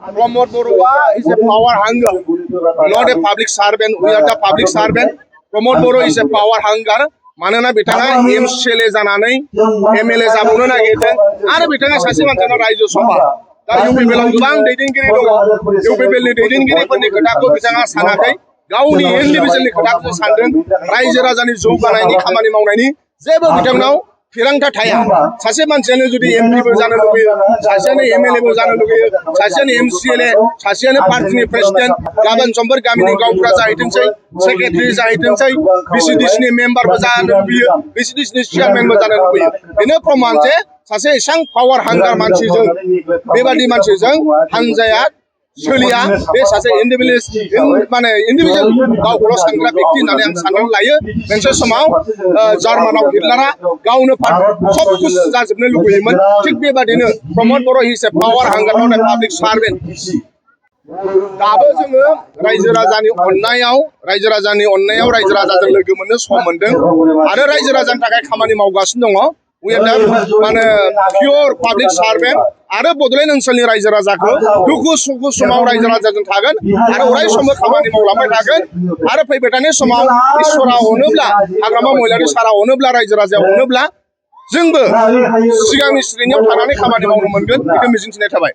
Pramod Borua is a power hunger, not a public servant. We are the public servant. Pramod Borua is a power hunger. मानोना बिथाङा MCLA जानानै MLA जाबावनो नागिरदों आरो बिथाङा सासे मानसिना रायजो सभा दा इउपिपिएलआव गोबां दैदेनगिरि दङ इउपिपिएलनि दैदेनगिरिफोरनि खोथाखौ बिथाङा सानाखै गावनि इन्डिभिजुवेलनि खोथाखौ सानदों रायजो राजानि जौगानायनि खामानि मावनायनि जेबो बिथांनाव थिरांथा थाया सासे मानसियानो जुदि एमपिबो जानो लुबैयो सासेयानो एमएलएबो जानो लुबैयो सासेयानो एमसिएलए सासेयानो पार्टीनि प्रेसिडेन्ट गाबोन समफोर गामिनि गावबुरा जाहैथोंसै सेक्रेटारि जाहैथोंसै बिसिडिसिनि मेम्बारबो जानो लुबैयो बिसिडिसिनि चेयारमेनबो जानो लुबैयो बेनो प्रमाण जे सासे एसां पावार हांगार मानसिजों बेबादि मानसिजों हानजाया सोलिया बे सासे इन्डिभिजुवेल गावखौल' सानग्रा व्यक्ति होननानै आं साननानै लायो मोनसे समाव जार्मानाव हिटलारा गावनो सब कुछ जाजोबनो लुबैयोमोन थिग बेबादिनो प्रमद बर' इज ए पावार हांगार नट ए पाब्लिक सार्भेन्ट दाबो जोङो रायजो राजानि अननायाव रायजो राजाजों लोगो मोननो सम मोनदों आरो रायजो राजानि थाखाय खामानि मावगासिनो दङ We are माने pure public servant आरो बड'लेण्ड ओनसोलनि रायजो राजाखौ दुखु सुखु समाव रायजो राजाजों थागोन आरो अराय समबो खामानि मावलांबाय थागोन आरो फैबाय थानाय समाव इसोरा अनोब्ला हाग्रामा महिलारि सारा अनोब्ला रायजो राजाया अनोब्ला जोंबो सिगांनि श्रेणियाव थानानै खामानि मावनो मोनगोन बेखौ मिजिंथिनाय थाबाय